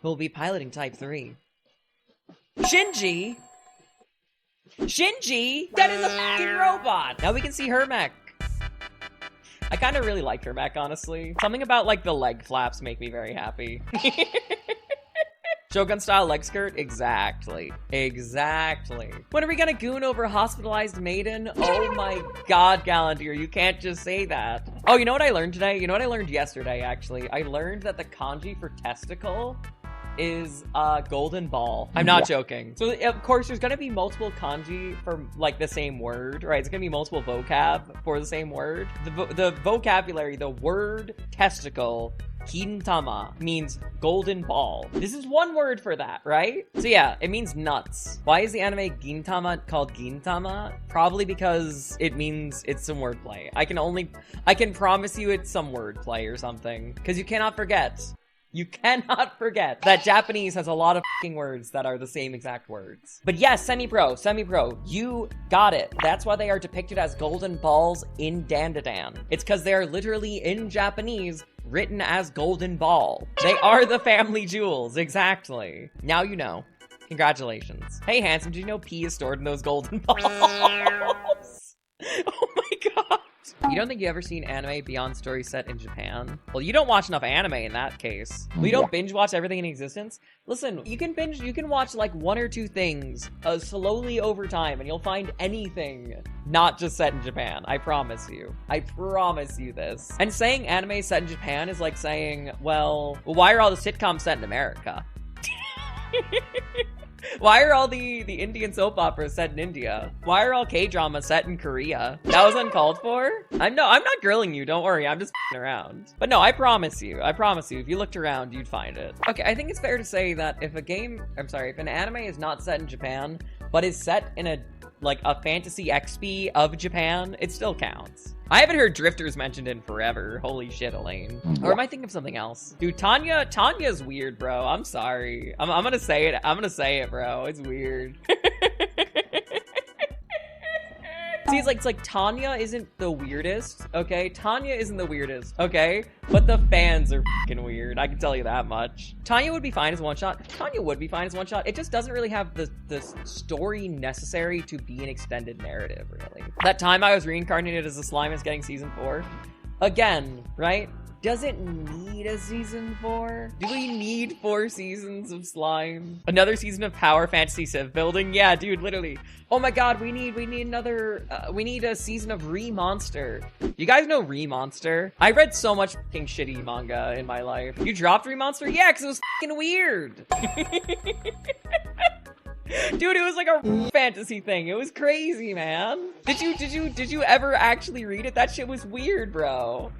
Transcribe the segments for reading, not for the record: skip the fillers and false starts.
who will be piloting Type 3. Shinji? Shinji? That is a fucking robot! Now we can see her mech. I kind of really like her mech, honestly. Something about, like, the leg flaps make me very happy. Shogun-style leg skirt? Exactly. Exactly. When are we gonna goon over hospitalized maiden? Oh my god, Galantir, you can't just say that. Oh, you know what I learned today? You know what I learned yesterday, actually? I learned that the kanji for testicle is golden ball. I'm not joking. So of course there's gonna be multiple kanji for like the same word, right? It's gonna be multiple vocab for the same word. The vocabulary, the word testicle, Gintama, means golden ball. This is one word for that, right? So yeah, it means nuts. Why is the anime Gintama called Gintama? Probably because it means it's some wordplay. I can promise you it's some wordplay or something. Because you cannot forget. You cannot forget that Japanese has a lot of fucking words that are the same exact words. But yes, semi-pro, you got it. That's why they are depicted as golden balls in Dandadan. It's because they're literally in Japanese written as golden ball. They are the family jewels, exactly. Now you know. Congratulations. Hey, handsome, did you know pee is stored in those golden balls? Oh my god. You don't think you've ever seen anime beyond story set in Japan? Well, you don't watch enough anime in that case. We don't binge watch everything in existence. Listen, you can watch like one or two things slowly over time and you'll find anything not just set in Japan. I promise you. I promise you this. And saying anime set in Japan is like saying, well, why are all the sitcoms set in America? Why are all the Indian soap operas set in India? Why are all K-dramas set in Korea? That was uncalled for? I'm not grilling you, don't worry, I'm just f***ing around. But no, I promise you, if you looked around, you'd find it. Okay, I think it's fair to say that if an anime is not set in Japan, but is set in a fantasy XP of Japan, it still counts. I haven't heard drifters mentioned in forever. Holy shit, Elaine. Or am I thinking of something else? Dude, Tanya's weird, bro. I'm sorry. I'm gonna say it. I'm gonna say it, bro. It's weird. See, it's like Tanya isn't the weirdest, okay? Tanya isn't the weirdest, okay? But the fans are fucking weird. I can tell you that much. Tanya would be fine as one shot. Tanya would be fine as one shot. It just doesn't really have the story necessary to be an extended narrative, really. That time I was reincarnated as a slime is getting season 4. Again, right? Does it need a season 4? Do we need 4 seasons of slime? Another season of power fantasy civ building? Yeah, dude, literally. Oh my god, we need another, we need a season of Re-Monster. You guys know Re-Monster? I read so much fucking shitty manga in my life. You dropped Re-Monster? Yeah, because it was fucking weird. Dude, it was like a fantasy thing. It was crazy, man. Did you ever actually read it? That shit was weird, bro.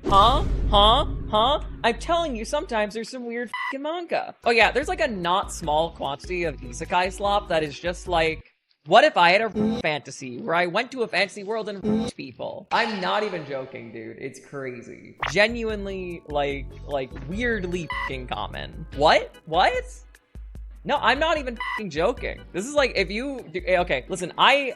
Huh? I'm telling you, sometimes there's some weird fucking manga. Oh yeah, there's like a not small quantity of isekai slop that is just like, what if I had a fantasy where I went to a fantasy world and people? I'm not even joking, dude. It's crazy. Genuinely, like weirdly fucking common. What? No, I'm not even fucking joking. This is like, if you, okay, listen, I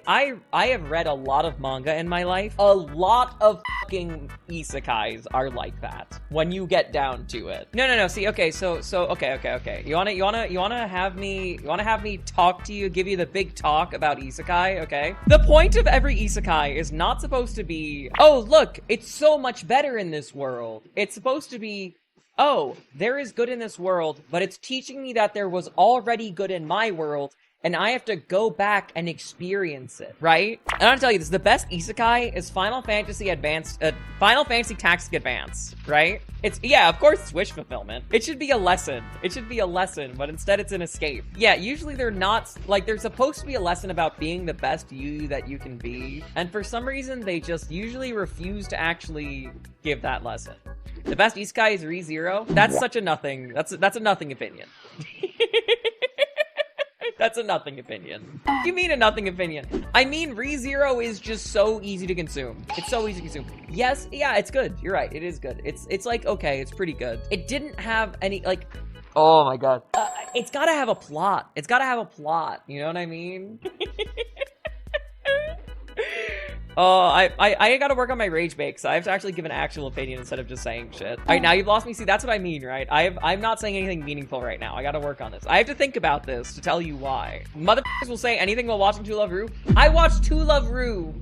have read a lot of manga in my life. A lot of fucking isekais are like that when you get down to it. No, see, okay, so, okay. You wanna have me talk to you, give you the big talk about isekai, okay? The point of every isekai is not supposed to be, oh, look, it's so much better in this world. It's supposed to be, oh, there is good in this world, but it's teaching me that there was already good in my world, and I have to go back and experience it, right? And I'm gonna tell you this, the best isekai is Final Fantasy Tactics Advance, right? Yeah, of course it's wish fulfillment. It should be a lesson. But instead it's an escape. Yeah, usually they're not, like, they're supposed to be a lesson about being the best you that you can be, and for some reason they just usually refuse to actually give that lesson. The best isekai is ReZero. That's such a nothing. That's a nothing opinion. That's a nothing opinion. What do you mean a nothing opinion? I mean, ReZero is just so easy to consume. It's so easy to consume. Yes, yeah, it's good. You're right. It is good. It's like, okay, it's pretty good. It didn't have any, like, oh my god. It's gotta have a plot. You know what I mean? Oh, I gotta work on my rage bait, so I have to actually give an actual opinion instead of just saying shit. All right, now you've lost me. See, that's what I mean, right? I'm not saying anything meaningful right now. I gotta work on this. I have to think about this to tell you why. Motherfuckers will say anything while watching To Love Ru. I watched To Love Ru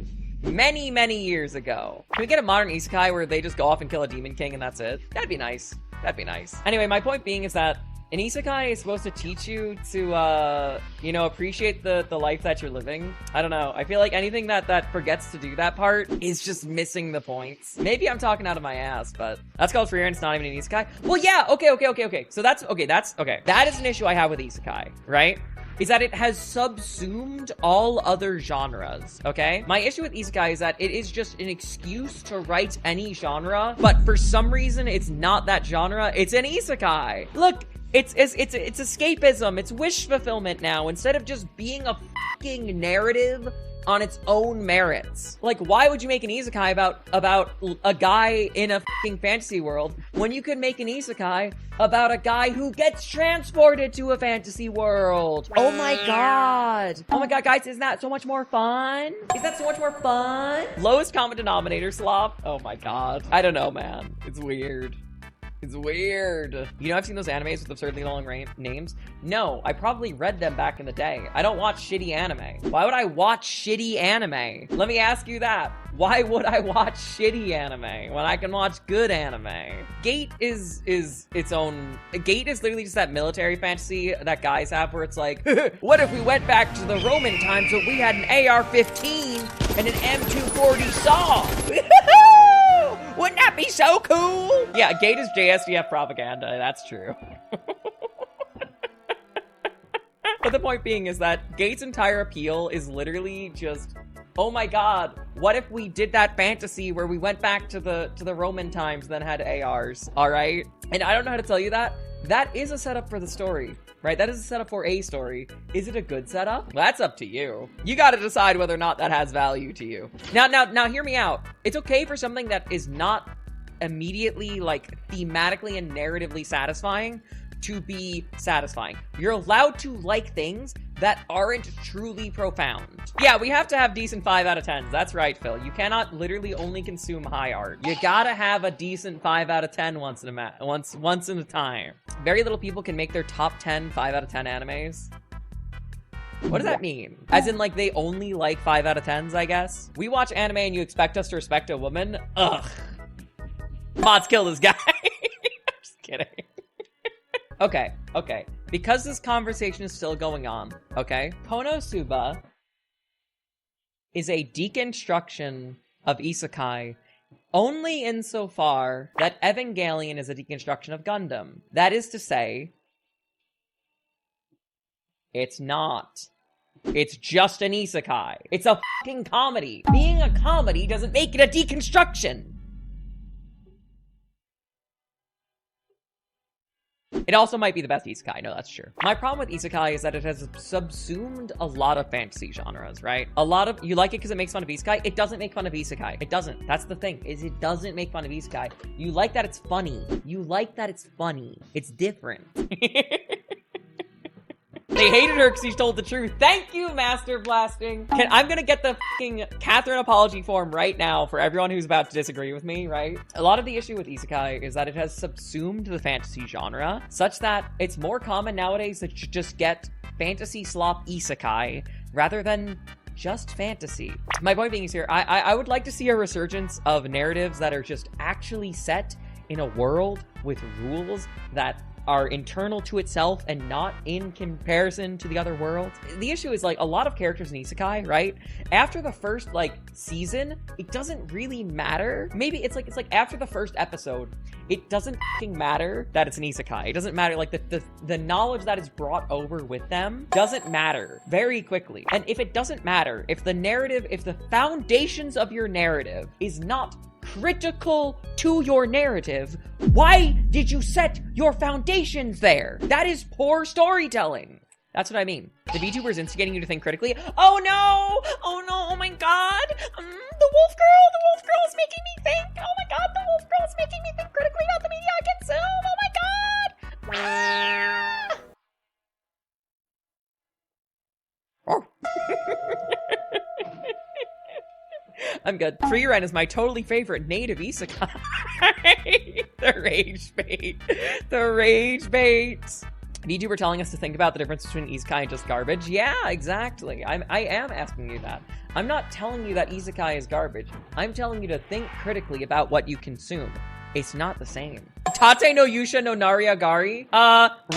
many, many years ago. Can we get a modern isekai where they just go off and kill a demon king and that's it? That'd be nice. That'd be nice. Anyway, my point being is that an isekai is supposed to teach you to, you know, appreciate the life that you're living. I don't know. I feel like anything that forgets to do that part is just missing the points. Maybe I'm talking out of my ass, but that's called free and it's not even an isekai. Well, yeah, okay. So that's okay. That is an issue I have with isekai, right? Is that it has subsumed all other genres, okay? My issue with isekai is that it is just an excuse to write any genre, but for some reason, it's not that genre. It's an isekai. Look, it's escapism. It's wish fulfillment now, instead of just being a fucking narrative on its own merits. Like, why would you make an isekai about a guy in a fucking fantasy world when you could make an isekai about a guy who gets transported to a fantasy world? Oh my god. Oh my god, guys, isn't that so much more fun? Is that so much more fun? Lowest common denominator slop? Oh my god. I don't know, man. It's weird. It's weird. You know, I've seen those animes with absurdly long names. No, I probably read them back in the day. I don't watch shitty anime. Why would I watch shitty anime? Let me ask you that. Why would I watch shitty anime when I can watch good anime? Gate is its own... Gate is literally just that military fantasy that guys have where it's like, what if we went back to the Roman times when we had an AR-15 and an M240 saw? Wouldn't that be so cool? Yeah, Gate is JSDF propaganda. That's true. But the point being is that Gate's entire appeal is literally just, oh my god, what if we did that fantasy where we went back to the Roman times and then had ARs, all right? And I don't know how to tell you that. That is a setup for the story, right? That is a setup for a story. Is it a good setup? Well, that's up to you. You got to decide whether or not that has value to you. Now, hear me out. It's okay for something that is not immediately, like, thematically and narratively satisfying to be satisfying. You're allowed to like things that aren't truly profound. Yeah, we have to have decent 5 out of 10s. That's right, Phil. You cannot literally only consume high art. You gotta have a decent 5 out of 10 once in a time. Very little people can make their top 10 5 out of 10 animes. What does that mean? As in, like, they only like 5 out of 10s, I guess? We watch anime and you expect us to respect a woman? Ugh. Mods, kill this guy. I'm just kidding. Okay. Because this conversation is still going on, okay? Konosuba is a deconstruction of isekai only insofar that Evangelion is a deconstruction of Gundam. That is to say, it's not. It's just an isekai. It's a fucking comedy. Being a comedy doesn't make it a deconstruction. It also might be the best isekai. No, that's true. My problem with isekai is that it has subsumed a lot of fantasy genres, right? You like it because it makes fun of isekai. It doesn't make fun of isekai. It doesn't. That's the thing, is it doesn't make fun of isekai. You like that it's funny. You like that it's funny. It's different. They hated her because she told the truth. Thank you, Master Blasting. I'm gonna get the fucking Qathrin apology form right now for everyone who's about to disagree with me, right? A lot of the issue with isekai is that it has subsumed the fantasy genre such that it's more common nowadays that you just get fantasy slop isekai rather than just fantasy. My point being is here, I would like to see a resurgence of narratives that are just actually set in a world with rules that are internal to itself and not in comparison to the other worlds. The issue is, like, a lot of characters in isekai, right? After the first, like, season, it doesn't really matter. Maybe it's like after the first episode, it doesn't fucking matter that it's an isekai. It doesn't matter, like, the knowledge that is brought over with them doesn't matter very quickly. And if it doesn't matter, if the foundations of your narrative is not critical to your narrative, why did you set your foundations there? That is poor storytelling. That's what I mean. The VTuber's instigating you to think critically. Oh no! Oh no! Oh my god! The wolf girl is making me think. Oh my god! The wolf girl is making me think critically about the media I consume. Oh my god! I'm good. Frieren is my totally favorite native isekai. The rage bait. The rage bait. VTuber telling us to think about the difference between isekai and just garbage. Yeah, exactly. I am asking you that. I'm not telling you that isekai is garbage. I'm telling you to think critically about what you consume. It's not the same. Tate no Yusha no Nariagari?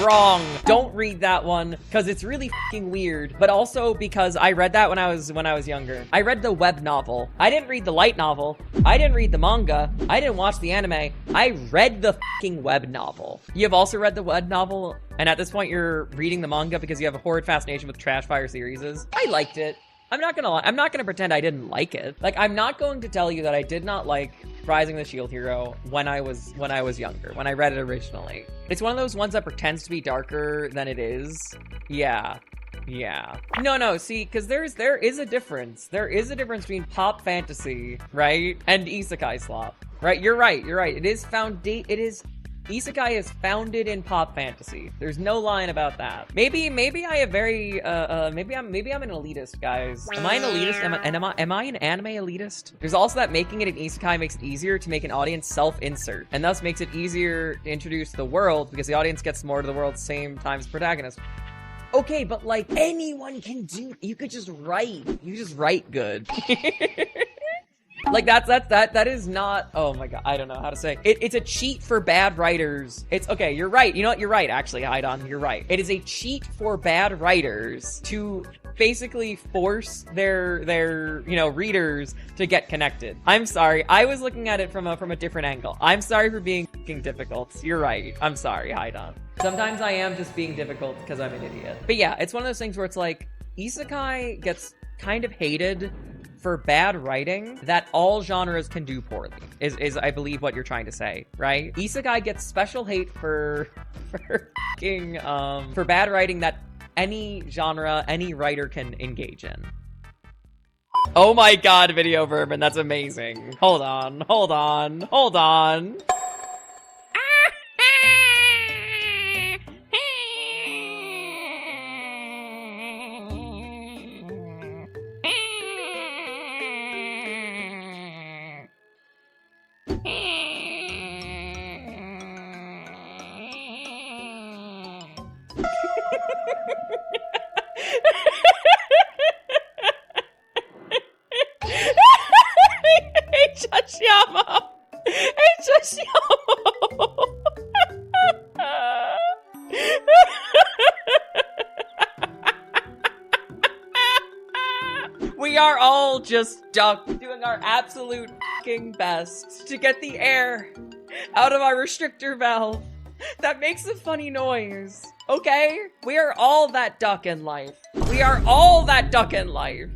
Wrong. Don't read that one, because it's really fucking weird. But also because I read that when I was younger. I read the web novel. I didn't read the light novel. I didn't read the manga. I didn't watch the anime. I read the fucking web novel. You have also read the web novel, and at this point you're reading the manga because you have a horrid fascination with trash fire series. I liked it. I'm not gonna lie. I'm not gonna pretend I didn't like it. Like, I'm not going to tell you that I did not like Rising the Shield Hero when I was younger, when I read it originally. It's one of those ones that pretends to be darker than it is. Yeah. No, see, because there is a difference. There is a difference between pop fantasy, right, and isekai slop, right? You're right. Isekai is founded in pop fantasy. There's no line about that. Maybe I have very maybe I'm an elitist, guys. Am I an elitist? Am I an anime elitist? There's also that making it an isekai makes it easier to make an audience self-insert, and thus makes it easier to introduce the world because the audience gets more to the world at the same time as the protagonist. Okay, but like anyone can do. You could just write. You just write good. Like that is not, oh my god, I don't know how to say. It's a cheat for bad writers. It's, okay, you're right. You know what? You're right, actually, Haidon, you're right. It is a cheat for bad writers to basically force their readers to get connected. I'm sorry. I was looking at it from a different angle. I'm sorry for being fucking difficult. You're right. I'm sorry, Haidon. Sometimes I am just being difficult because I'm an idiot. But yeah, it's one of those things where it's like, isekai gets kind of hated for bad writing that all genres can do poorly, is I believe what you're trying to say, right? Isekai gets special hate for bad writing that any genre, any writer can engage in. Oh my god, Video Vermin, that's amazing. Hold on. We are all just stuck doing our absolute fucking best to get the air out of our restrictor valve that makes a funny noise. Okay? We are all that duck in life. We are all that duck in life.